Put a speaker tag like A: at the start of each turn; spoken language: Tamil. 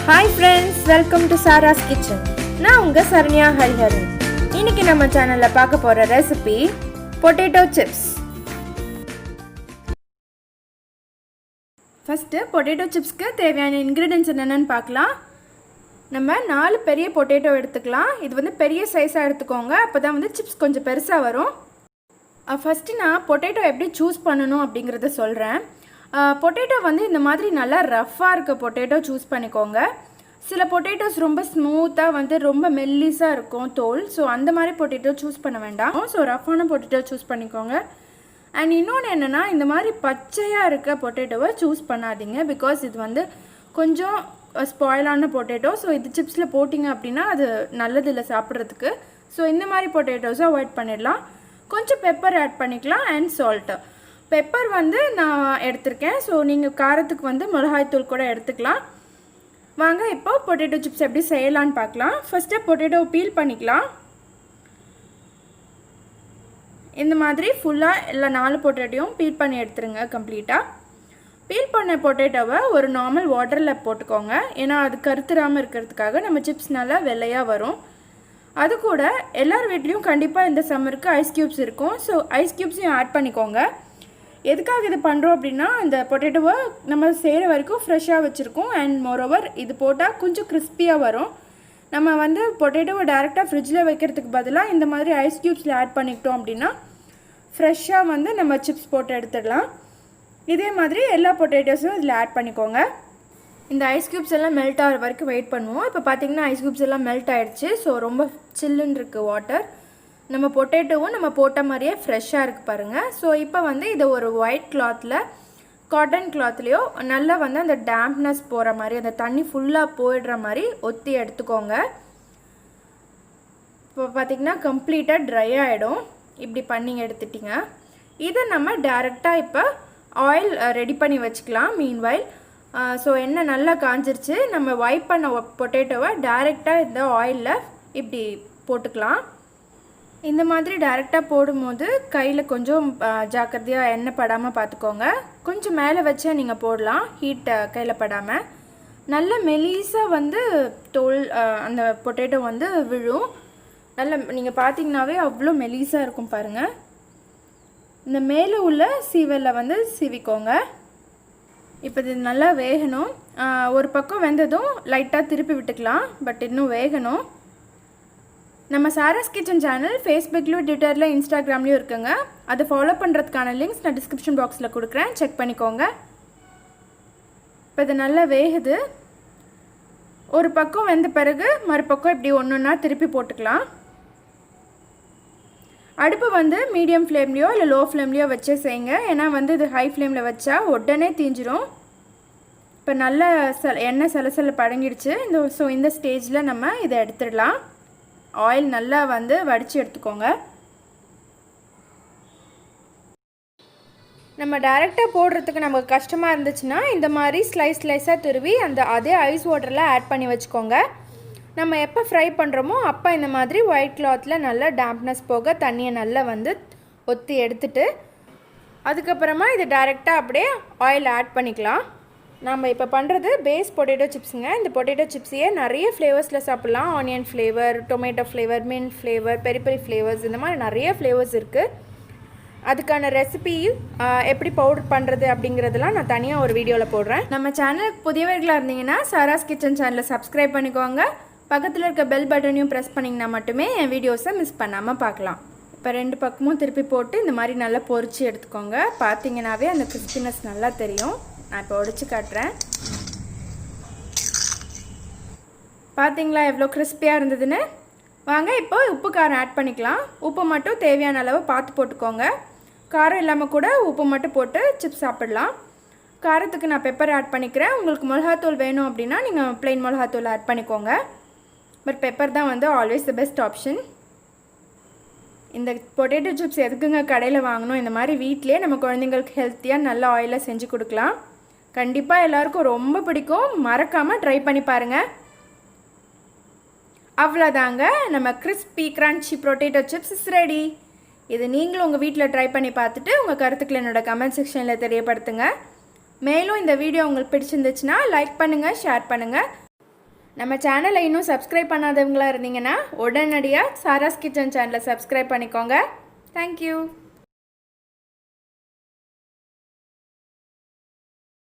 A: Hi friends, welcome to SARAS KITCHEN. நான் உங்க சரண்யா ஹரிஹரன். இன்னைக்கு நம்ம சேனல்ல பார்க்க போற recipe potato chips. First potato சிப்ஸ்க்கு தேவையான இன்கிரிடியன்ட்ஸ் என்னென்னு பார்க்கலாம். நம்ம 4 பெரிய பொட்டேட்டோ எடுத்துக்கலாம். இது வந்து பெரிய சைஸாக எடுத்துக்கோங்க, அப்போ தான் வந்து சிப்ஸ் கொஞ்சம் பெருசாக வரும். ஃபஸ்ட்டு நான் பொட்டேட்டோ எப்படி சூஸ் பண்ணணும் அப்படிங்கிறத சொல்கிறேன். பொட்டேட்டோ வந்து இந்த மாதிரி நல்லா ரஃப்பாக இருக்க பொட்டேட்டோ சூஸ் பண்ணிக்கோங்க. சில பொட்டேட்டோஸ் ரொம்ப ஸ்மூத்தாக வந்து ரொம்ப மெல்லிஸாக இருக்கும் தோல். ஸோ அந்த மாதிரி பொட்டேட்டோ சூஸ் பண்ண வேண்டாம். ஸோ ரஃப்பான பொட்டேட்டோ சூஸ் பண்ணிக்கோங்க. அண்ட் இன்னொன்று என்னென்னா, இந்த மாதிரி பச்சையாக இருக்க பொட்டேட்டோவை சூஸ் பண்ணாதீங்க. பிகாஸ் இது வந்து கொஞ்சம் ஸ்பாயிலான பொட்டேட்டோ. ஸோ இது சிப்ஸில் போட்டிங்க அப்படின்னா அது நல்லதில்லை சாப்பிட்றதுக்கு. ஸோ இந்த மாதிரி பொட்டேட்டோஸை அவாய்ட் பண்ணிடலாம். கொஞ்சம் பெப்பர் ஆட் பண்ணிக்கலாம் அண்ட் சால்ட்டு. பெப்பர் வந்து நான் எடுத்திருக்கேன். ஸோ நீங்கள் காரத்துக்கு வந்து மிளகாய்த்தூள் கூட எடுத்துக்கலாம். வாங்க இப்போ பொட்டேட்டோ சிப்ஸ் எப்படி செய்யலான்னு பார்க்கலாம். ஃபஸ்ட்டு பொட்டேட்டோவை பீல் பண்ணிக்கலாம். இந்த மாதிரி ஃபுல்லாக எல்லா 4 பொட்டேட்டோவும் பீல் பண்ணி எடுத்துருங்க கம்ப்ளீட்டாக. பீல் பண்ண பொட்டேட்டோவை ஒரு நார்மல் வாட்டரில் போட்டுக்கோங்க. ஏன்னா அது கருத்துராமல் இருக்கிறதுக்காக நம்ம சிப்ஸ் நல்லா வெள்ளையாக வரும். அது கூட எல்லார் வீட்லேயும் கண்டிப்பாக இந்த சம்மருக்கு ஐஸ் க்யூப்ஸ் இருக்கும். ஸோ ஐஸ் க்யூப்ஸையும் ஆட் பண்ணிக்கோங்க. எதுக்காக இது பண்ணுறோம் அப்படின்னா, இந்த பொட்டேட்டோவை நம்ம செய்கிற வரைக்கும் ஃப்ரெஷ்ஷாக வச்சுருக்கோம். அண்ட் மோரோவர் இது போட்டால் கொஞ்சம் கிறிஸ்பியாக வரும். நம்ம வந்து பொட்டேட்டோவை டேரெக்டாக ஃப்ரிட்ஜில் வைக்கிறதுக்கு பதிலாக இந்த மாதிரி ஐஸ் க்யூப்ஸில் ஆட் பண்ணிக்கிட்டோம் அப்படின்னா ஃப்ரெஷ்ஷாக வந்து நம்ம சிப்ஸ் போட்டு எடுத்துடலாம். இதே மாதிரி எல்லா பொட்டேட்டோஸும் இதில் ஆட் பண்ணிக்கோங்க. இந்த ஐஸ் க்யூப்ஸ் எல்லாம் மெல்ட் ஆகிற வரைக்கும் வெயிட் பண்ணுவோம். இப்போ பார்த்திங்கன்னா ஐஸ் க்யூப்ஸ் எல்லாம் மெல்ட் ஆகிடுச்சு. ஸோ ரொம்ப சில்லுன்னு இருக்குது வாட்டர். நம்ம பொட்டேட்டோவும் நம்ம போட்ட மாதிரியே ஃப்ரெஷ்ஷாக இருக்குது பாருங்கள். ஸோ இப்போ வந்து இதை ஒரு ஒயிட் கிளாத்தில், காட்டன் கிளாத்லேயோ நல்லா வந்து அந்த டேம்ப்னஸ் போகிற மாதிரி, அந்த தண்ணி ஃபுல்லாக போயிடுற மாதிரி ஒத்தி எடுத்துக்கோங்க. இப்போ பார்த்திங்கன்னா கம்ப்ளீட்டாக ட்ரை ஆகிடும். இப்படி பண்ணி எடுத்துட்டிங்க. இதை நம்ம டேரெக்டாக இப்போ ஆயில் ரெடி பண்ணி வச்சுக்கலாம். மீன்வைல் ஸோ எண்ணெய் நல்லா காஞ்சிருச்சு. நம்ம வைப் பண்ண பொட்டேட்டோவை டேரெக்டாக இந்த ஆயிலில் இப்படி போட்டுக்கலாம். இந்த மாதிரி டேரெக்டாக போடும்போது கையில் கொஞ்சம் ஜாக்கிரதையாக எண்ணெய் படாமல் பார்த்துக்கோங்க. கொஞ்சம் மேலே வச்சா நீங்கள் போடலாம், ஹீட் கையில் படாமல். நல்ல மெலிசாக வந்து தோல் அந்த பொட்டேட்டோ வந்து விழும். நல்ல நீங்கள் பார்த்தீங்கன்னாவே அவ்வளோ மெலிசாக இருக்கும் பாருங்கள். இந்த மேலே உள்ள சீவலில் வந்து சீவிக்கோங்க. இப்போ இது நல்லா வேகணும். ஒரு பக்கம் வெந்ததும் லைட்டாக திருப்பி விட்டுக்கலாம். பட் இன்னும் வேகணும். நம்ம சாராஸ் கிச்சன் சேனல் ஃபேஸ்புக்லேயும், ட்விட்டரில், இன்ஸ்டாகிராம்லேயும் இருக்குங்க. அதை ஃபாலோ பண்ணுறதுக்கான லிங்க்ஸ் நான் டிஸ்கிரிப்ஷன் பாக்ஸில் கொடுக்குறேன், செக் பண்ணிக்கோங்க. இப்போ இது நல்லா வேகுது. ஒரு பக்கம் வெந்த பிறகு மறுபக்கம் இப்படி ஒன்றுன்னா திருப்பி போட்டுக்கலாம். அடுப்பு வந்து மீடியம் ஃப்ளேம்லேயோ இல்லை லோ ஃப்ளேம்லேயோ வச்சே செய்யுங்க. ஏன்னா வந்து இது ஹை ஃப்ளேமில் வச்சா உடனே தீஞ்சிரும். இப்போ நல்லா எண்ணெய் சலசல படங்கிடுச்சு. இந்த ஸ்டேஜில் நம்ம இதை எடுத்துடலாம். ஆயில் நல்லா வந்து வடித்து எடுத்துக்கோங்க. நம்ம டைரெக்டாக போடுறதுக்கு நமக்கு கஷ்டமாக இருந்துச்சுன்னா இந்த மாதிரி ஸ்லைஸாக துருவி அதே ஐஸ் வாட்டரில் ஆட் பண்ணி வச்சுக்கோங்க. நம்ம எப்போ ஃப்ரை பண்ணுறோமோ அப்போ இந்த மாதிரி ஒயிட் கிளாத்தில் நல்லா டேம்ப்னஸ் போக தண்ணியை நல்லா வந்து ஒத்தி எடுத்துட்டு அதுக்கப்புறமா இது டைரெக்டாக அப்படியே ஆயில் ஆட் பண்ணிக்கலாம். நம்ம இப்போ பண்ணுறது பேஸ் பொட்டேட்டோ சிப்ஸுங்க. இந்த பொட்டேட்டோ சிப்ஸையே நிறைய ஃப்ளேவர்ஸில் சாப்பிட்லாம். Onion flavour, tomato flavour, mint flavour, peri peri flavours, இந்த மாதிரி நிறைய ஃப்ளேவர்ஸ் இருக்குது. அதுக்கான ரெசிபி எப்படி பவுடர் பண்ணுறது அப்படிங்கிறதுலாம் நான் தனியாக ஒரு வீடியோவில் போடுறேன். நம்ம சேனலுக்கு புதியவர்களாக இருந்தீங்கன்னா சாராஸ் கிச்சன் சேனலை சப்ஸ்கிரைப் பண்ணிக்கோங்க. பக்கத்தில் இருக்க பெல் பட்டனையும் ப்ரெஸ் பண்ணிங்கன்னா மட்டுமே என் வீடியோஸை மிஸ் பண்ணாமல் பார்க்கலாம். இப்போ 2 பக்கமும் திருப்பி போட்டு இந்த மாதிரி நல்லா பொரிச்சு எடுத்துக்கோங்க. பார்த்தீங்கன்னாவே அந்த கிறிஸ்பினஸ் நல்லா தெரியும். நான் இப்போ உடைச்சு காட்டுறேன். பார்த்தீங்களா எவ்வளோ கிறிஸ்பியாக இருந்ததுன்னு. வாங்க இப்போ உப்பு காரம் ஆட் பண்ணிக்கலாம். உப்பு மட்டும் தேவையான அளவு பார்த்து போட்டுக்கோங்க. காரம் இல்லாமல் கூட உப்பு மட்டும் போட்டு சிப்ஸ் சாப்பிடலாம். காரத்துக்கு நான் பெப்பர் ஆட் பண்ணிக்கிறேன். உங்களுக்கு மிளகாத்தூள் வேணும் அப்படின்னா நீங்கள் ப்ளைன் மிளகாத்தூள் ஆட் பண்ணிக்கோங்க. பட் பெப்பர் தான் வந்து ஆல்வேஸ் த பெஸ்ட் ஆப்ஷன். இந்த பொட்டேட்டோ சிப்ஸ் எதுக்குங்க கடையில் வாங்கணும்? இந்த மாதிரி வீட்டிலே நம்ம குழந்தைங்களுக்கு ஹெல்த்தியாக நல்ல ஆயிலில் செஞ்சு கொடுக்கலாம். கண்டிப்பாக எல்லாருக்கும் ரொம்ப பிடிக்கும். மறக்காமல் ட்ரை பண்ணி பாருங்கள். அவ்வளோதாங்க, நம்ம crispy crunchy potato chips is ready. இது நீங்களும் உங்கள் வீட்டில் ட்ரை பண்ணி பார்த்துட்டு உங்கள் கருத்துக்களை என்னோட கமெண்ட் செக்ஷனில் தெரியப்படுத்துங்க. மேலும் இந்த வீடியோ உங்களுக்கு பிடிச்சிருந்துச்சுன்னா லைக் பண்ணுங்கள், ஷேர் பண்ணுங்கள். நம்ம சேனலை இன்னும் சப்ஸ்கிரைப் பண்ணாதவங்களா இருந்தீங்கன்னா உடனடியாக சாராஸ் கிச்சன் சேனலை சப்ஸ்கிரைப் பண்ணிக்கோங்க. தேங்க்யூ.